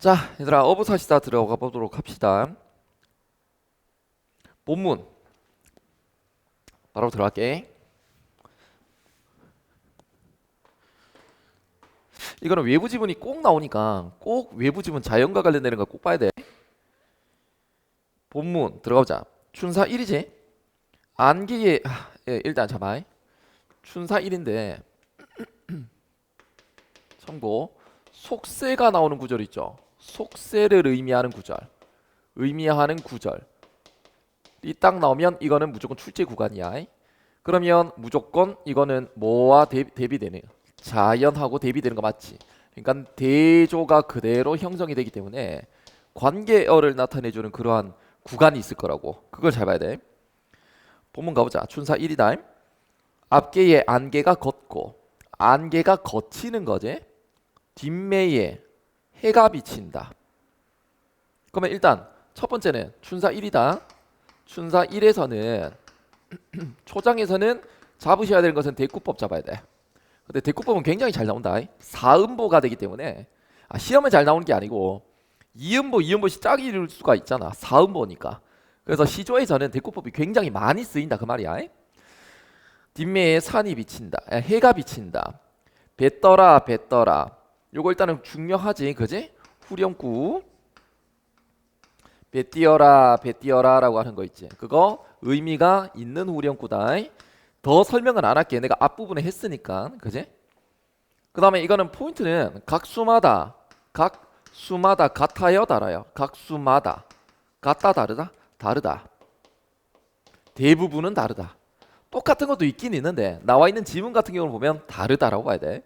자, 얘들아, 어부사시다 들어가 보도록 합시다. 본문 바로 들어갈게. 이거는 외부 지문이 꼭 나오니까 꼭 외부 지문 자연과 관련되는 거 꼭 봐야 돼. 본문 들어가보자. 춘사 1이지? 안기에 일단 잡아. 춘사 1인데 참고 속세가 나오는 구절 있죠. 속세를 의미하는 구절. 의미하는 구절이 딱 나오면 이거는 무조건 출제 구간이야. 그러면 무조건 이거는 뭐와 대비되는 자연하고 대비되는 거 맞지? 그러니까 대조가 그대로 형성이 되기 때문에 관계어를 나타내주는 그러한 구간이 있을 거라고. 그걸 잘 봐야 돼. 본문 가보자. 춘사 1이다. 앞개에 안개가 걷고 안개가 걷히는 거지. 뒷매에 해가 비친다. 그러면 일단 첫 번째는 춘사 1이다. 춘사 1에서는 초장에서는 잡으셔야 되는 것은 대꾸법 잡아야 돼. 근데 대꾸법은 굉장히 잘 나온다. 사음보가 되기 때문에 시험에 잘 나오는 게 아니고 이음보, 이음보시 짝이 이룰 수가 있잖아. 사음보니까. 그래서 시조에서는 대꾸법이 굉장히 많이 쓰인다 그 말이야. 뒷매에 산이 비친다. 해가 비친다. 뱉더라 뱉더라. 요거 일단은 중요하지, 그지? 후렴구 뱉디어라 뱉디어라라고 하는 거 있지. 그거 의미가 있는 후렴구다. 더 설명은 안 할게. 내가 앞부분에 했으니까, 그지? 그 다음에 이거는 포인트는 각 수마다 같아요 달아요. 각 수마다 같다 다르다 다르다. 대부분은 다르다. 똑같은 것도 있긴 있는데 나와 있는 지문 같은 경우는 보면 다르다라고 봐야 돼.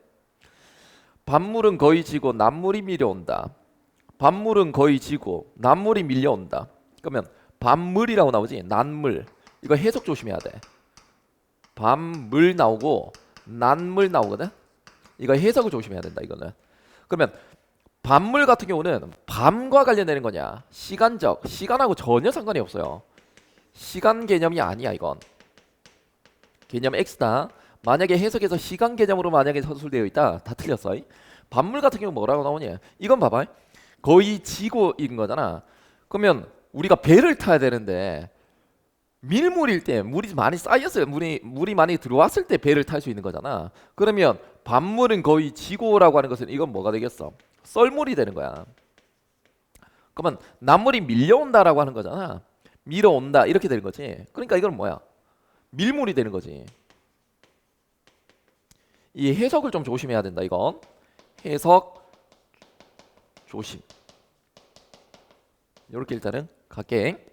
밤물은 거의 지고 낮물이 밀려온다. 밤물은 거의 지고 낮물이 밀려온다. 그러면 밤물이라고 나오지. 낮물. 이거 해석 조심해야 돼. 밤물 나오고 낮물 나오거든. 이거 해석을 조심해야 된다. 이거는. 그러면 밤물 같은 경우는 밤과 관련되는 거냐, 시간적, 시간하고 전혀 상관이 없어요. 시간 개념이 아니야. 이건 개념 X다. 만약에 해석에서 시간 개념으로 만약에 서술되어 있다, 다 틀렸어. 밤물 같은 경우 뭐라고 나오냐, 이건 봐봐. 거의 지고인 거잖아. 그러면 우리가 배를 타야 되는데 밀물일 때 물이 많이 쌓였어요. 물이 많이 들어왔을 때 배를 탈 수 있는 거잖아. 그러면 밤물은 거의 지고라고 하는 것은 이건 뭐가 되겠어? 썰물이 되는 거야. 그러면 낮물이 밀려온다라고 하는 거잖아. 밀어온다 이렇게 되는 거지. 그러니까 이건 뭐야? 밀물이 되는 거지. 이 해석을 좀 조심해야 된다. 이건 해석 조심. 이렇게 일단은 갈게.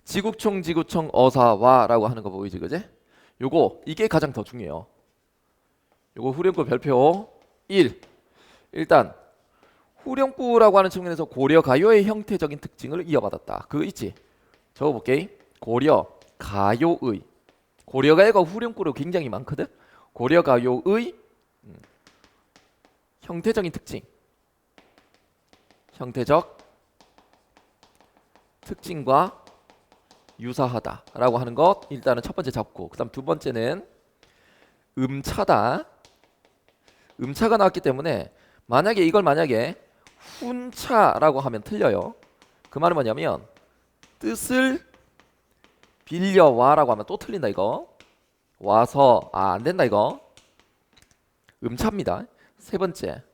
지구총 지구총 어사와라고 하는 거 보이지, 그제? 요거 이게 가장 더 중요해요. 요거 후렴구 별표 1. 일단 후렴구라고 하는 측면에서 고려 가요의 형태적인 특징을 이어받았다. 그거 있지? 적어볼게. 고려 가요의. 고려 가요가 후렴구로 굉장히 많거든. 고려 가요의 형태적인 특징. 형태적 특징과 유사하다라고 하는 것 일단은 첫 번째 잡고, 그다음 두 번째는 음차다. 음차가 나왔기 때문에 만약에 이걸 훈차라고 하면 틀려요. 그 말은 뭐냐면 뜻을 빌려와라고 하면 또 틀린다. 이거 와서 안 된다. 이거 음차입니다. 세 번째,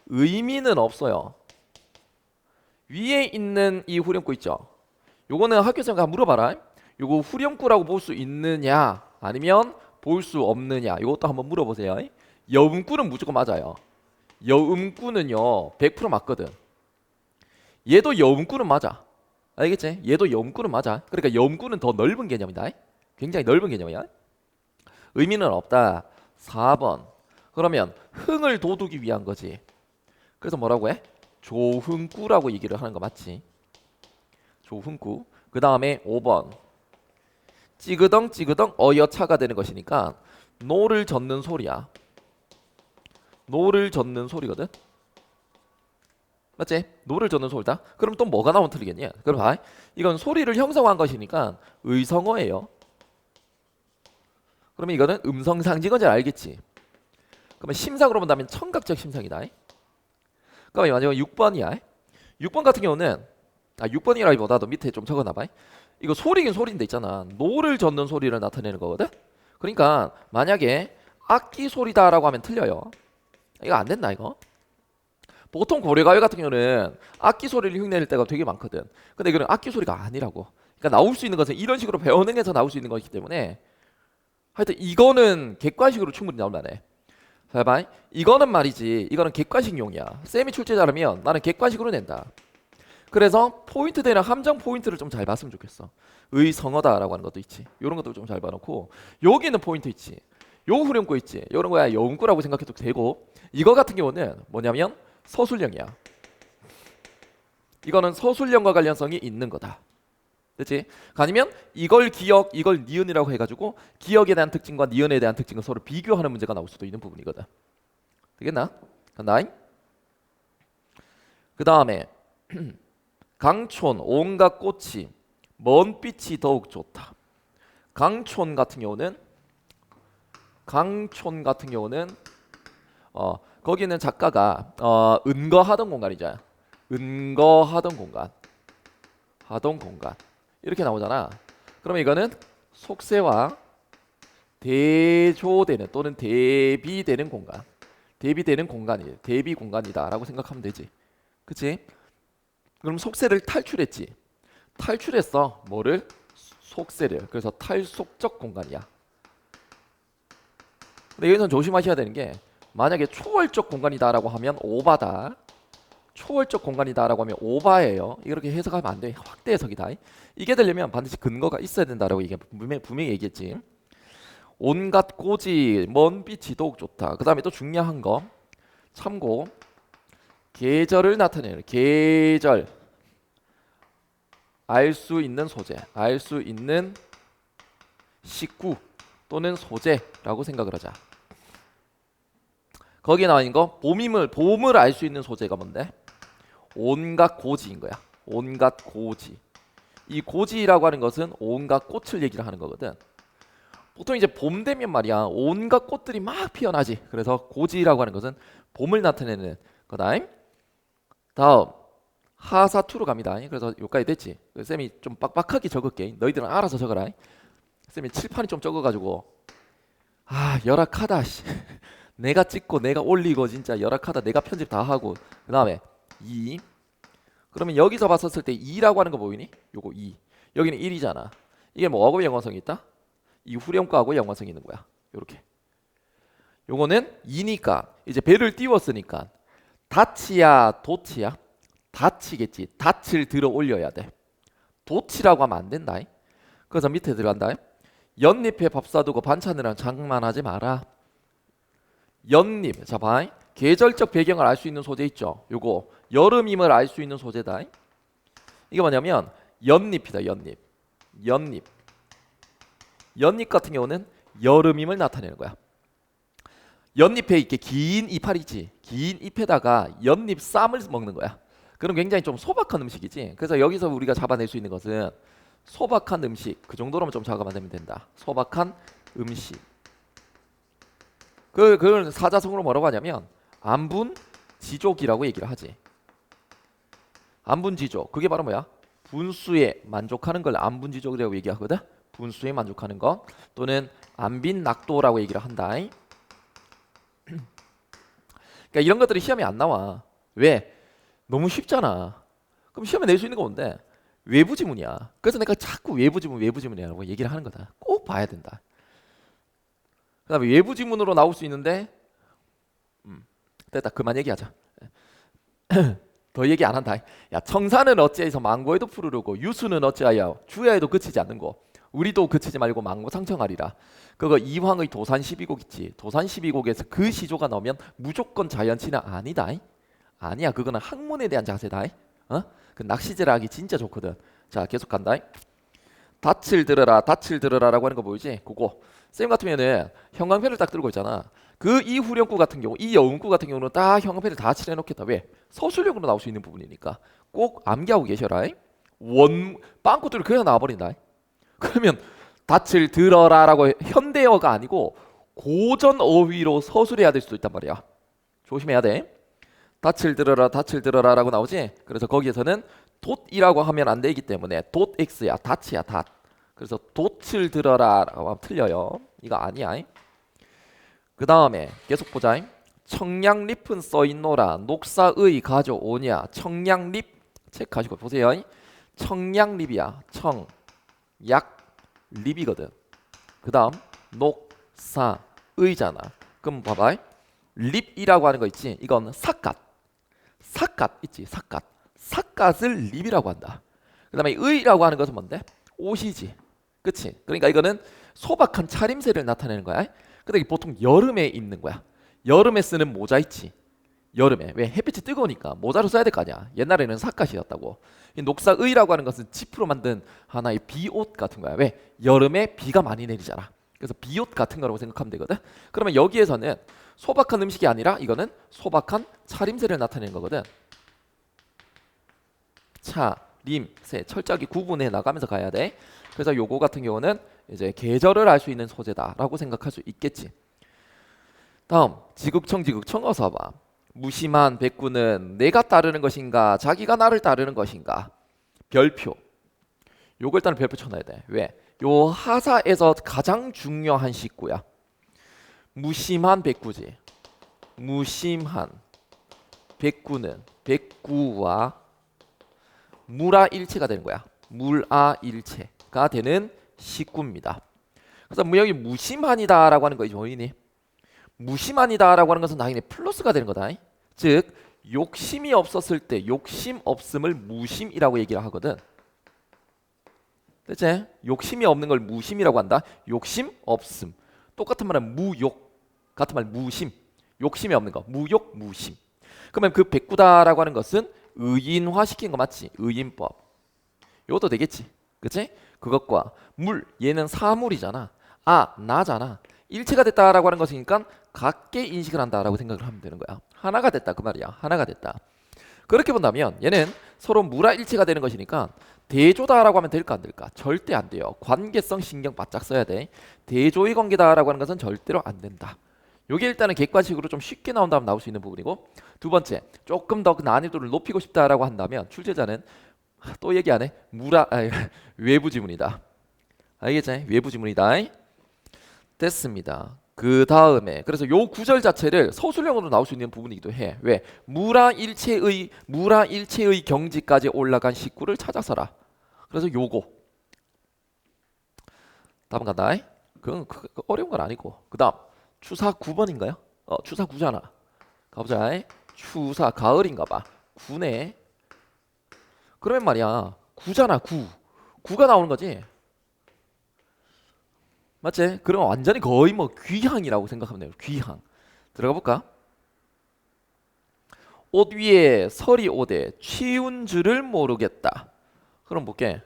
의미는 없어요. 위에 있는 이 후렴구 있죠. 요거는 학교에서 한번 물어봐라. 요거 후렴구라고 볼 수 있느냐 아니면 볼 수 없느냐, 요것도 한번 물어보세요. 여음구는 무조건 맞아요. 여음구는요 100% 맞거든. 얘도 여음구는 맞아. 알겠지? 얘도 여음구는 맞아. 그러니까 여음구는 더 넓은 개념이다. 굉장히 넓은 개념이야. 의미는 없다. 4번. 그러면 흥을 돋우기 위한 거지. 그래서 뭐라고 해? 조흥구라고 얘기를 하는 거 맞지? 조흥구. 그 다음에 5번. 찌그덩 찌그덩 어여차가 되는 것이니까 노를 젓는 소리야. 노를 젓는 소리거든. 맞지? 노를 젓는 소리다. 그럼 또 뭐가 나오면 틀리겠냐? 그럼 봐. 이건 소리를 형성한 것이니까 의성어예요. 그러면 이거는 음성 상징어인지 알겠지? 그러면 심상으로 본다면 청각적 심상이다. 그럼 마지막 6번이야. 6번 같은 경우는 6번이라기보다도 밑에 좀 적어놔봐. 이거 소리긴 소리인데 있잖아. 노를 젓는 소리를 나타내는 거거든. 그러니까 만약에 악기 소리다라고 하면 틀려요. 이거 안 된다 이거. 보통 고래가요 같은 경우는 악기 소리를 흉내낼 때가 되게 많거든. 근데 이거는 악기 소리가 아니라고. 그러니까 나올 수 있는 것은 이런 식으로 배어능해서 나올 수 있는 것이기 때문에 하여튼 이거는 객관식으로 충분히 나온다네. 자, 봐. 이거는 말이지. 이거는 객관식용이야. 쌤이 출제 잘하면 나는 객관식으로 낸다. 그래서 포인트 되는 함정 포인트를 좀 잘 봤으면 좋겠어. 의성어다라고 하는 것도 있지. 이런 것도 좀 잘 봐놓고 여기는 포인트 있지. 요 후렴구 있지. 이런 거야 영구라고 생각해도 되고 이거 같은 경우는 뭐냐면 서술형이야. 이거는 서술형과 관련성이 있는 거다. 됐지? 아니면 이걸 기억, 이걸 니은이라고 해가지고 기억에 대한 특징과 니은에 대한 특징을 서로 비교하는 문제가 나올 수도 있는 부분이거든. 되겠나? 간다. 그 다음에 강촌 온갖 꽃이 먼 빛이 더욱 좋다. 강촌 같은 경우는 거기는 작가가 은거하던 공간이잖아. 은거하던 공간, 하던 공간 이렇게 나오잖아. 그러면 이거는 속세와 대조되는 또는 대비되는 공간, 대비 공간이다라고 생각하면 되지. 그치? 그럼 속세를 탈출했지. 탈출했어. 뭐를? 속세를. 그래서 탈속적 공간이야. 근데 여기서는 조심하셔야 되는 게 만약에 초월적 공간이다라고 하면 오바다. 초월적 공간이다라고 하면 오바예요. 이렇게 해석하면 안 돼. 확대 해석이다. 이게 되려면 반드시 근거가 있어야 된다라고 이게 분명히 얘기했지. 온갖 꼬지 먼 빛이 더욱 좋다. 그 다음에 또 중요한 거 참고 계절을 나타내는 계절 알 수 있는 소재, 알 수 있는 식구 또는 소재라고 생각을 하자. 거기에 나와 있는 거 봄을 알 수 있는 소재가 뭔데? 온갖 고지인 거야. 온갖 고지. 이 고지라고 하는 것은 온갖 꽃을 얘기를 하는 거거든. 보통 이제 봄 되면 말이야 온갖 꽃들이 막 피어나지. 그래서 고지라고 하는 것은 봄을 나타내는 거다. 다음 하사투로 갑니다. 그래서 여기까지 됐지. 쌤이 좀 빡빡하게 적을게. 너희들은 알아서 적어라. 쌤이 칠판이 좀 적어가지고 열악하다. 내가 찍고 내가 올리고 진짜 열악하다. 내가 편집 다 하고 그 다음에 2. 그러면 여기서 봤었을 때 2라고 하는 거 보이니? 요거 2. 여기는 1이잖아. 이게 뭐하고 연관성이 있다? 이 후렴구하고 연관성이 있는 거야. 요렇게. 요거는 2니까 이제 배를 띄웠으니까 다치야 도치야? 다치겠지. 닻을 들어 올려야 돼. 도치라고 하면 안 된다. 그래서 밑에 들어간다. 연잎에 밥 싸두고 반찬이랑 장만하지 마라. 연잎. 자 봐. 계절적 배경을 알 수 있는 소재 있죠. 요거 여름임을 알 수 있는 소재다. 이게 뭐냐면 연잎이다. 연잎 같은 경우는 여름임을 나타내는 거야. 연잎에 이렇게 긴 이파리지. 긴 잎에다가 연잎 쌈을 먹는 거야. 그럼 굉장히 좀 소박한 음식이지. 그래서 여기서 우리가 잡아낼 수 있는 것은 소박한 음식. 그 정도로만 좀 잡아내면 된다. 소박한 음식. 그걸 사자성어로 뭐라고 하냐면 안분지족이라고 얘기를 하지. 안분지족. 그게 바로 뭐야? 분수에 만족하는 걸 안분지족이라고 얘기하거든. 분수에 만족하는 것 또는 안빈낙도라고 얘기를 한다. 그러니까 이런 것들이 시험에 안 나와. 왜? 너무 쉽잖아. 그럼 시험에 낼 수 있는 거 뭔데? 외부 지문이야. 그래서 내가 자꾸 외부 지문이라고 얘기를 하는 거다. 꼭 봐야 된다. 그 다음에 외부 지문으로 나올 수 있는데 됐다. 그만 얘기하자. 더 얘기 안 한다. 야, 청사는 어찌해서 망고에도 푸르르고 유수는 어찌하여 주야에도 그치지 않는 거. 우리도 그치지 말고 망고 상청하리라. 그거 이황의 도산 12곡 있지. 도산 12곡에서 그 시조가 나오면 무조건 자연치는 아니다. 아니야. 그거는 학문에 대한 자세다. 그 낚시질 하기 진짜 좋거든. 자, 계속 간다. 닻을 들으라라고 하는 거 보이지? 그거 쌤 같으면은 형광펜을 딱 들고 있잖아. 그 이 후렴구 같은 경우, 이 여음구 같은 경우는 딱 형광펜을 다 칠해놓겠다. 왜? 서술형으로 나올 수 있는 부분이니까 꼭 암기하고 계셔라. 빵꾸들이 그냥 나와버린다. 그러면 닻을 들어라라고 현대어가 아니고 고전 어휘로 서술해야 될 수도 있단 말이야. 조심해야 돼. 닻을 들어라 닻을 들어라라고 나오지. 그래서 거기에서는 돛이라고 하면 안 되기 때문에 돛x야 닻이야 닷. 그래서 돛을 들어라라고 하면 틀려요. 이거 아니야. 그 다음에 계속 보자. 청량립은 써있노라 녹사의 가져오냐. 청량립 책 가지고 보세요. 청량립이야. 청약립이거든. 그 다음 녹사의잖아. 그럼 봐봐. 립이라고 하는 거 있지. 이건 삿갓. 삿갓 있지. 삿갓. 삿갓을 립이라고 한다. 그 다음에 의라고 하는 것은 뭔데? 옷이지. 그치? 그러니까 이거는 소박한 차림새를 나타내는 거야. 근데 이게 보통 여름에 입는 거야. 여름에 쓰는 모자 있지. 여름에. 왜? 햇빛이 뜨거우니까 모자로 써야 될 거 아니야. 옛날에는 삿갓이었다고. 이 녹사의라고 하는 것은 지프로 만든 하나의 비옷 같은 거야. 왜? 여름에 비가 많이 내리잖아. 그래서 비옷 같은 거라고 생각하면 되거든. 그러면 여기에서는 소박한 음식이 아니라 이거는 소박한 차림새를 나타내는 거거든. 차림새 철저하게 구분해 나가면서 가야 돼. 그래서 요거 같은 경우는 이제 계절을 알 수 있는 소재다라고 생각할 수 있겠지. 다음 지극청 어서 봐. 무심한 백구는 내가 따르는 것인가 자기가 나를 따르는 것인가. 별표. 요걸 일단 별표 쳐놔야 돼. 왜? 요 하사에서 가장 중요한 식구야. 무심한 백구지. 무심한 백구는 백구와 물아일체가 되는 거야. 물아일체가 되는 식구입니다. 그래서 여기 무심한이다라고 하는 거 보이니? 무심한이다라고 하는 것은 당연히 플러스가 되는 거다. 즉 욕심이 없었을 때 욕심 없음을 무심이라고 얘기를 하거든. 됐지? 욕심이 없는 걸 무심이라고 한다. 욕심 없음. 똑같은 말은 무욕. 같은 말 무심. 욕심이 없는 거. 무욕 무심. 그러면 그 백구다라고 하는 것은 의인화시킨 거 맞지? 의인법. 이것도 되겠지. 그치? 그것과 물. 얘는 사물이잖아. 아 나잖아. 일체가 됐다라고 하는 것이니까 같게 인식을 한다라고 생각을 하면 되는 거야. 하나가 됐다 그 말이야. 하나가 됐다. 그렇게 본다면 얘는 서로 물화일체가 되는 것이니까 대조다라고 하면 될까 안 될까? 절대 안 돼요. 관계성 신경 바짝 써야 돼. 대조의 관계다라고 하는 것은 절대로 안 된다. 요게 일단은 객관식으로 좀 쉽게 나온다면 나올 수 있는 부분이고, 두 번째 조금 더 그 난이도를 높이고 싶다라고 한다면 출제자는 또 얘기 안 해. 외부 지문이다. 알겠지? 외부 지문이다. 됐습니다. 그 다음에 그래서 요 구절 자체를 서술형으로 나올 수 있는 부분이기도 해. 왜? 무라일체의 경지까지 올라간 식구를 찾아서라. 그래서 요거 답은 간다. 그건 어려운 건 아니고. 그 다음 추사 9번인가요? 추사 9잖아. 가보자. 추사 가을인가 봐. 9네. 그러면 말이야 9잖아. 9가 나오는 거지. 맞지? 그럼 완전히 거의 뭐 귀향이라고 생각하면 돼요. 귀향. 들어가 볼까? 옷 위에 설이 오되 치운 줄을 모르겠다. 그럼 볼게.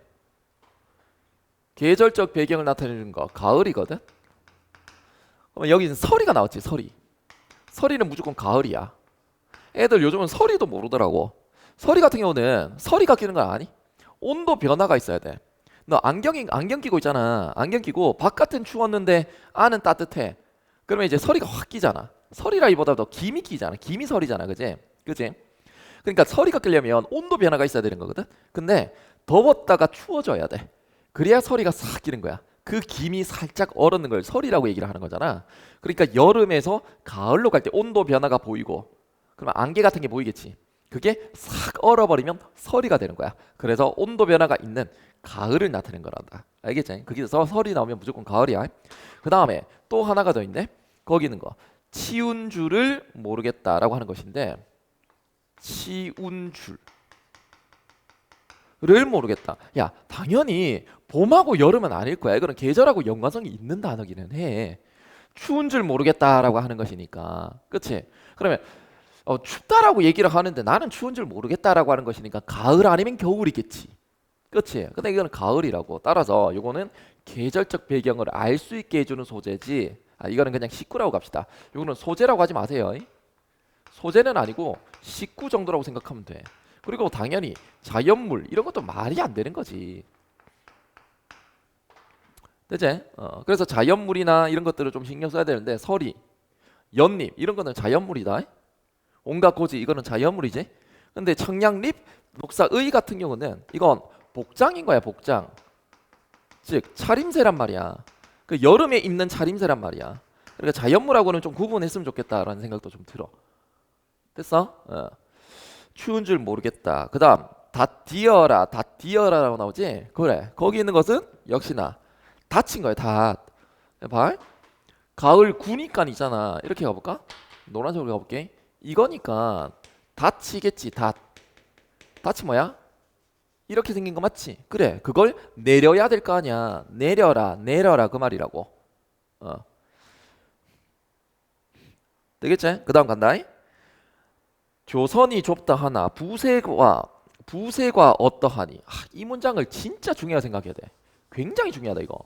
계절적 배경을 나타내는 거 가을이거든. 그럼 여기는 설이가 나왔지. 설이는 무조건 가을이야. 애들 요즘은 설이도 모르더라고. 설이 같은 경우는 설이가 끼는 거 아니? 온도 변화가 있어야 돼. 너 안경 끼고 있잖아. 안경 끼고 바깥은 추웠는데 안은 따뜻해. 그러면 이제 서리가 확 끼잖아. 서리라기보다도 김이 끼잖아. 김이 설이잖아. 그지? 그러니까 서리가 끼려면 온도 변화가 있어야 되는 거거든. 근데 더웠다가 추워져야 돼. 그래야 서리가 싹 끼는 거야. 그 김이 살짝 얼었는 걸 설이라고 얘기를 하는 거잖아. 그러니까 여름에서 가을로 갈 때 온도 변화가 보이고, 그러면 안개 같은 게 보이겠지. 그게 싹 얼어버리면 서리가 되는 거야. 그래서 온도 변화가 있는 가을을 나타내는 거란다. 알겠지? 거기서 설이 나오면 무조건 가을이야. 그 다음에 또 하나가 더 있네. 거기 있는 거 치운 줄을 모르겠다라고 하는 것인데, 치운 줄을 모르겠다. 야 당연히 봄하고 여름은 아닐 거야. 이거는 계절하고 연관성이 있는 단어기는 해. 추운 줄 모르겠다라고 하는 것이니까. 그치? 그러면 춥다라고 얘기를 하는데 나는 추운 줄 모르겠다라고 하는 것이니까 가을 아니면 겨울이겠지. 그치? 근데 이거는 가을이라고. 따라서 이거는 계절적 배경을 알 수 있게 해주는 소재지. 이거는 그냥 식구라고 갑시다. 이거는 소재라고 하지 마세요. 소재는 아니고 식구 정도라고 생각하면 돼. 그리고 당연히 자연물 이런 것도 말이 안 되는 거지. 그치? 그래서 자연물이나 이런 것들을 좀 신경 써야 되는데, 서리, 연잎 이런 거는 자연물이다. 온갖 고지 이거는 자연물이지. 근데 청량립, 녹사의 같은 경우는 이건 복장인 거야, 복장. 즉 차림새란 말이야. 그 여름에 입는 차림새란 말이야. 그러니까 자연물하고는 좀 구분했으면 좋겠다라는 생각도 좀 들어. 됐어? 추운 줄 모르겠다. 그 다음 닷디어라라고 나오지? 그래, 거기 있는 것은 역시나 닷인 거야. 닷. 봐, 가을 구니까 있잖아. 이렇게 가볼까? 노란색으로 가볼게. 이거니까 닷이겠지. 닷이 뭐야? 이렇게 생긴 거 맞지? 그래, 그걸 내려야 될 거 아니야. 내려라 그 말이라고. 되겠지? 그 다음 간다. 조선이 좁다 하나 부세가 어떠하니. 이 문장을 진짜 중요하게 생각해야 돼. 굉장히 중요하다 이거.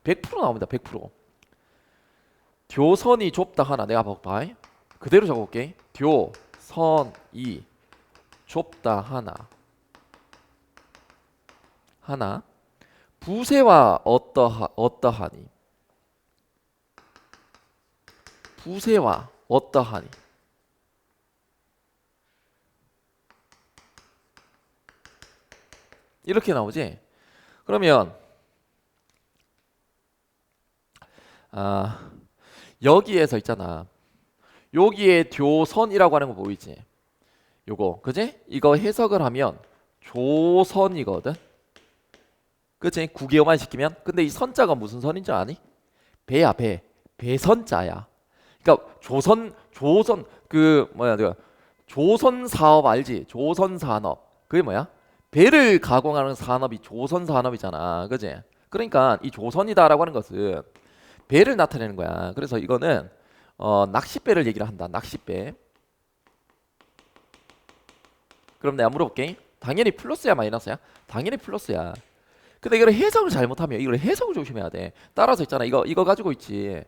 100% 나옵니다. 100%. 교선이 좁다 하나. 내가 봐봐. 그대로 적어볼게. 교선이 좁다 하나 부세와 어떠하니. 부세와 어떠하니. 이렇게 나오지. 그러면 여기에서 있잖아. 여기에 교선이라고 하는 거 보이지? 요거 그지? 이거 해석을 하면 조선이거든. 그치? 국어만 시키면. 근데 이 선자가 무슨 선인 줄 아니? 배야, 배선자야. 그러니까 조선 그 뭐야, 그 조선 사업 알지? 조선 산업. 그게 뭐야? 배를 가공하는 산업이 조선 산업이잖아. 그지? 그러니까 이 조선이다라고 하는 것은 배를 나타내는 거야. 그래서 이거는 낚싯배를 얘기를 한다. 낚싯배. 그럼 내가 물어볼게. 당연히 플러스야, 마이너스야? 당연히 플러스야. 근데 이걸 해석을 잘못하면 이걸 해석을 조심해야 돼. 따라서 있잖아. 이거 가지고 있지.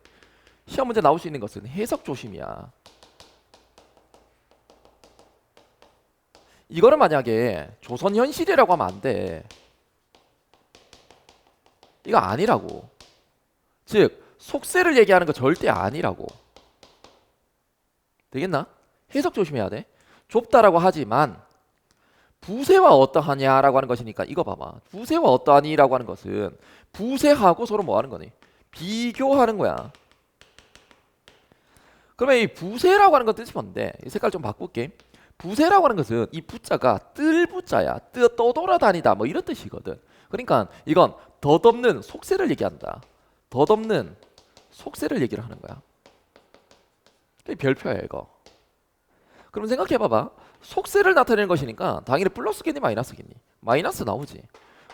시험 문제 나올 수 있는 것은 해석 조심이야. 이거를 만약에 조선 현실이라고 하면 안 돼. 이거 아니라고. 즉 속세를 얘기하는 거 절대 아니라고. 되겠나? 해석 조심해야 돼. 좁다라고 하지만 부세와 어떠하냐라고 하는 것이니까 이거 봐봐. 부세와 어떠하니라고 하는 것은 부세하고 서로 뭐 하는 거니? 비교하는 거야. 그러면 이 부세라고 하는 건 뜻이 뭔데? 이 색깔 좀 바꿀게. 부세라고 하는 것은 이 부자가 뜰 부자야. 떠돌아다니다 뭐 이런 뜻이거든. 그러니까 이건 덧없는 속세를 얘기한다. 덧없는 속세를 얘기를 하는 거야. 이게 별표야 이거. 그럼 생각해봐봐. 속세를 나타내는 것이니까 당연히 플러스겠니 마이너스겠니? 마이너스 나오지.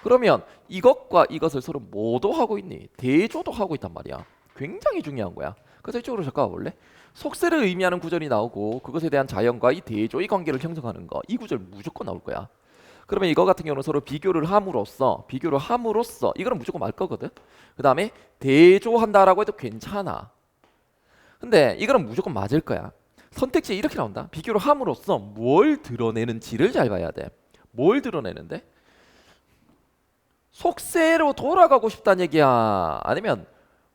그러면 이것과 이것을 서로 뭐도 하고 있니? 대조도 하고 있단 말이야. 굉장히 중요한 거야. 그래서 이쪽으로 잠깐 와볼래? 속세를 의미하는 구절이 나오고 그것에 대한 자연과 이 대조의 관계를 형성하는 거. 이 구절 무조건 나올 거야. 그러면 이거 같은 경우는 서로 비교를 함으로써 이거는 무조건 말 거거든. 그 다음에 대조한다라고 해도 괜찮아. 근데 이거는 무조건 맞을 거야. 선택지에 이렇게 나온다. 비교를 함으로써 뭘 드러내는지를 잘 봐야 돼. 뭘 드러내는데? 속세로 돌아가고 싶다는 얘기야? 아니면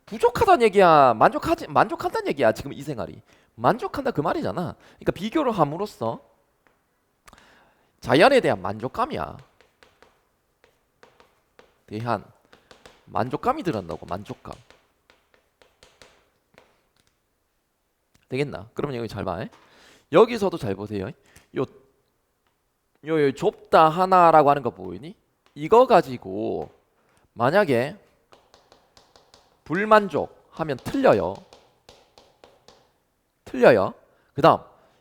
부족하다는 얘기야? 만족한다는 얘기야? 지금 이 생활이 만족한다 그 말이잖아. 그러니까 비교를 함으로써 자연에 대한 만족감이야. 대한 만족감이 들어간다고. 만족감. 되겠나? 그러면 여기 잘 봐. 여기서도 잘 보세요. 요 좁다 하나라고 하는 거 보이니? 이거 가지고 만약에 불만족 하면 틀려요. 그 다음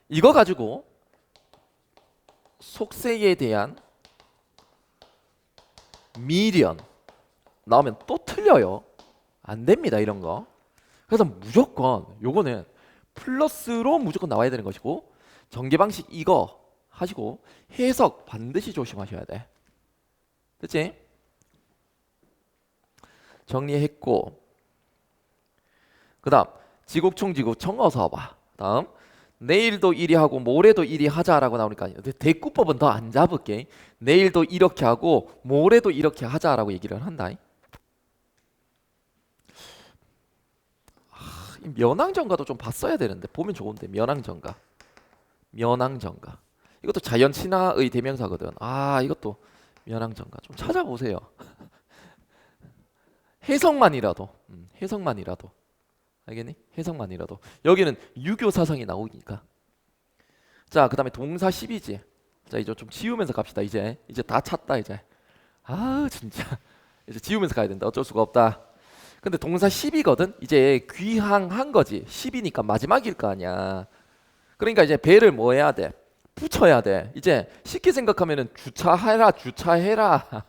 이거 가지고 속세에 대한 미련 나오면 또 틀려요. 안 됩니다 이런 거. 그래서 무조건 요거는 플러스로 무조건 나와야 되는 것이고 전개 방식 이거 하시고 해석 반드시 조심하셔야 돼. 됐지? 정리했고 그 다음 지국충 어서 와봐. 다음 내일도 이리 하고 모레도 이리 하자라고 나오니까 대꾸법은 더 안 잡을게. 내일도 이렇게 하고 모레도 이렇게 하자라고 얘기를 한다. 이 면왕전가도 좀 봤어야 되는데 보면 좋은데 면왕전가 면왕정가. 이것도 자연 친화의 대명사거든. 아, 이것도 면왕정가. 좀 찾아보세요. 해석만이라도. 해석만이라도. 알겠니? 해석만이라도. 여기는 유교 사상이 나오니까. 자, 그다음에 동사 10이지. 자, 이제 좀 지우면서 갑시다. 이제 다 찼다 이제. 아, 진짜. 이제 지우면서 가야 된다. 어쩔 수가 없다. 근데 동사 10이거든. 이제 귀향한 거지. 10이니까 마지막일 거 아니야. 그러니까 이제 배를 뭐 해야 돼? 붙여야 돼. 이제 쉽게 생각하면은 주차해라, 주차해라.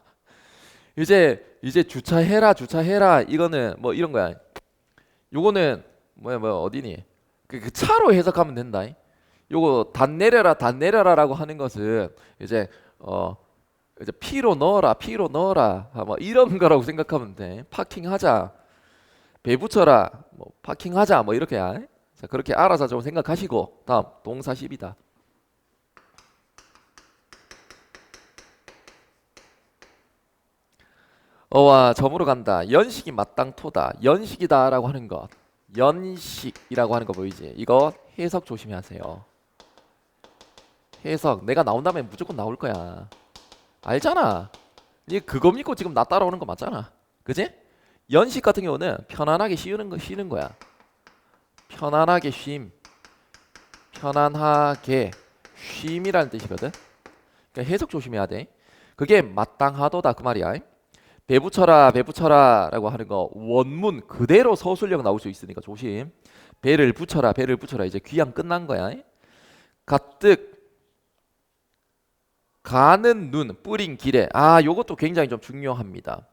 이제 주차해라. 이거는 뭐 이런 거야. 요거는 뭐야 어디니? 그 차로 해석하면 된다. 요거 단 내려라라고 하는 것은 이제 이제 피로 넣어라. 뭐 이런 거라고 생각하면 돼. 파킹하자. 배 붙여라. 뭐 파킹하자. 뭐 이렇게. 자, 그렇게 알아서 좀 생각하시고 다음 동사 10이다. 어와 점으로 간다. 연식이 마땅토다. 연식이다라고 하는 것. 연식이라고 하는 거 보이지? 이거 해석 조심하세요. 해석. 내가 나온 다음에 무조건 나올 거야. 알잖아. 니 그거 믿고 지금 나 따라오는 거 맞잖아. 그지? 연식 같은 경우는 편안하게 쉬는 거야. 편안하게 쉼. 편안하게 쉼이라는 뜻이거든. 그러니까 해석 조심해야 돼. 그게 마땅하도다 그 말이야. 배 붙여라라고 하는 거 원문 그대로 서술력 나올 수 있으니까 조심. 배를 붙여라. 이제 귀향 끝난 거야. 가뜩 가는 눈 뿌린 길에. 아, 요것도 굉장히 좀 중요합니다.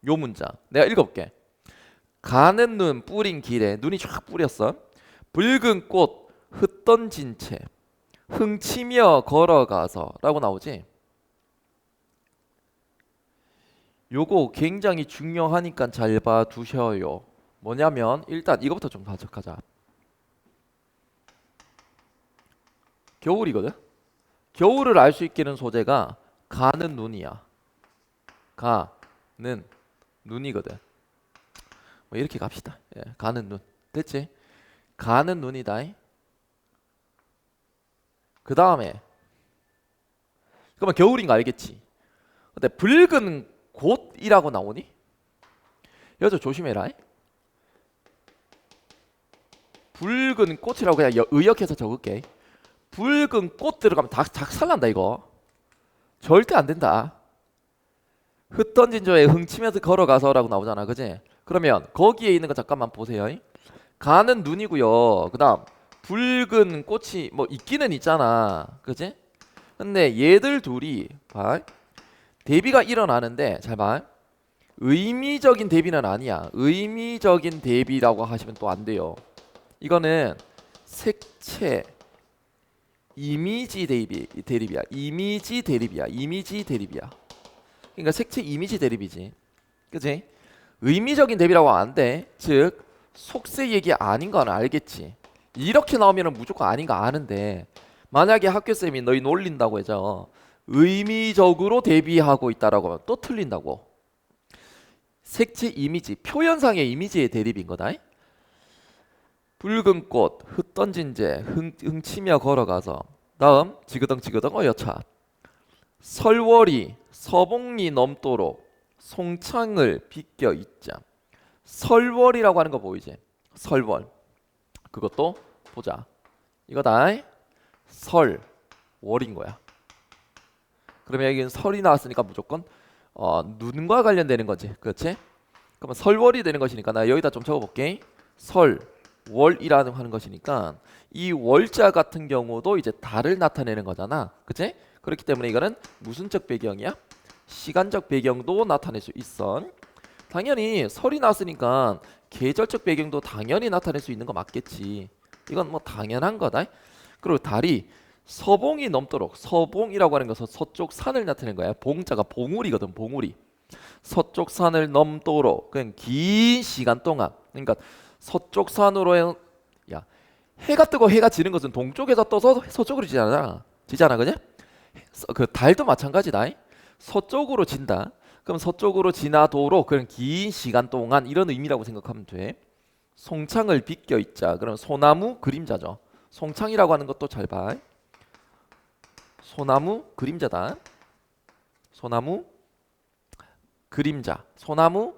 요 문장 내가 읽어볼게. 가는 눈 뿌린 길에 눈이 쫙 뿌렸어. 붉은 꽃 흩던진 채 흥치며 걸어가서 라고 나오지. 요거 굉장히 중요하니까 잘 봐두셔요. 뭐냐면 일단 이거부터 좀 가져가자. 겨울이거든. 겨울을 알 수 있게 하는 소재가 가는 눈이야. 가는 눈이거든. 뭐 이렇게 갑시다. 예, 가는 눈. 됐지? 가는 눈이다. 그 다음에 그러면 겨울인 거 알겠지? 근데 붉은 곳이라고 나오니? 여기서 조심해라. 붉은 꽃이라고 그냥 의역해서 적을게. 붉은 꽃 들어가면 다 작살난다 이거. 절대 안 된다. 흩던진 조에 흥치면서 걸어가서라고 나오잖아, 그지? 그러면 거기에 있는 거 잠깐만 보세요. 가는 눈이고요. 그다음 붉은 꽃이 뭐 있기는 있잖아, 그지? 근데 얘들 둘이 봐. 대비가 일어나는데 잘 봐. 의미적인 대비는 아니야. 의미적인 대비라고 하시면 또 안 돼요. 이거는 색채 이미지 대립이야. 이미지 대립이야. 그러니까 색채 이미지 대립이지. 그지? 의미적인 대비라고 안 돼. 즉 속세 얘기 아닌 건 알겠지. 이렇게 나오면 무조건 아닌 거 아는데 만약에 학교쌤이 너희 놀린다고 해서 의미적으로 대비하고 있다라고 하면 또 틀린다고. 색채 이미지, 표현상의 이미지의 대립인 거다. 붉은 꽃, 흩던진 재, 흥치며 걸어가서. 다음 지그덩 어여차. 설월이 서봉리 넘도록 송창을 비껴 있자. 설월이라고 하는 거 보이지? 설월. 그것도 보자. 이거다. 설월인 거야. 그러면 여기는 설이 나왔으니까 무조건 눈과 관련되는 거지. 그렇지? 그러면 설월이 되는 것이니까 나 여기다 좀 적어볼게. 설월이라는 하는 것이니까 이 월자 같은 경우도 이제 달을 나타내는 거잖아. 그치? 그렇기 때문에 이거는 무슨적 배경이야? 시간적 배경도 나타낼 수 있어. 당연히 설이 나왔으니까 계절적 배경도 당연히 나타낼 수 있는 거 맞겠지. 이건 뭐 당연한 거다. 그리고 달이 서봉이 넘도록. 서봉이라고 하는 것은 서쪽 산을 나타내는 거야. 봉자가 봉우리거든. 봉우리. 서쪽 산을 넘도록 그냥 긴 시간 동안. 그러니까 서쪽 산으로 해가 뜨고 해가 지는 것은 동쪽에서 떠서 서쪽으로 지잖아. 그지? 그 달도 마찬가지다. 서쪽으로 진다. 그럼 서쪽으로 지나도록 그런 긴 시간 동안 이런 의미라고 생각하면 돼. 송창을 비껴 있자. 그럼 소나무 그림자죠. 송창이라고 하는 것도 잘 봐. 소나무 그림자다. 소나무 그림자. 소나무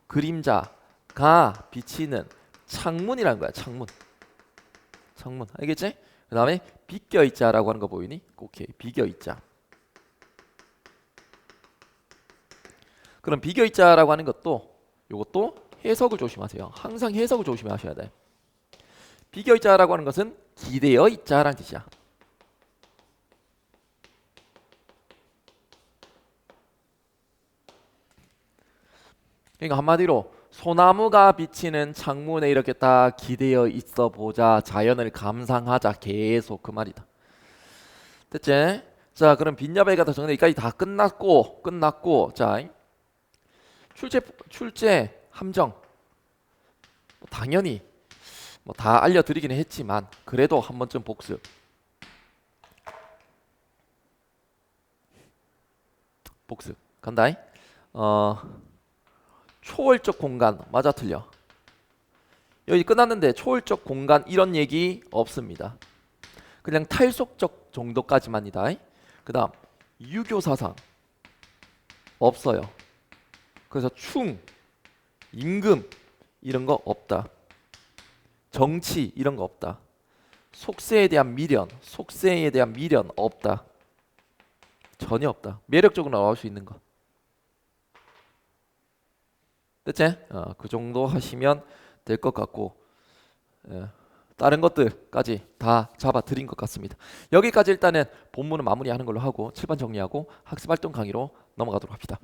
그림자가 비치는 창문이라는 거야. 창문. 창문. 알겠지? 그 다음에 비껴있자라고 하는 거 보이니? 오케이. 비껴있자. 그럼 비껴있자라고 하는 것도 요것도 해석을 조심하세요. 항상 해석을 조심하셔야 돼. 비껴있자라고 하는 것은 기대어 있자라는 뜻이야. 그러니까 한마디로 소나무가 비치는 창문에 이렇게 딱 기대어 있어 보자. 자연을 감상하자. 계속 그 말이다. 됐지? 자, 그럼 빈야배가 더 정리 여기까지 다 끝났고 자, 출제 함정 당연히 뭐 다 알려드리기는 했지만 그래도 한 번쯤 복습. 간다. 초월적 공간 맞아 틀려? 여기 끝났는데 초월적 공간 이런 얘기 없습니다. 그냥 탈속적 정도까지만이다. 그 다음 유교 사상 없어요. 그래서 충, 임금 이런 거 없다. 정치 이런 거 없다. 속세에 대한 미련 없다. 전혀 없다. 매력적으로 나올 수 있는 거. 됐지? 그 정도 하시면 될 것 같고 다른 것들까지 다 잡아 드린 것 같습니다. 여기까지 일단은 본문은 마무리하는 걸로 하고 칠판 정리하고 학습활동 강의로 넘어가도록 합시다.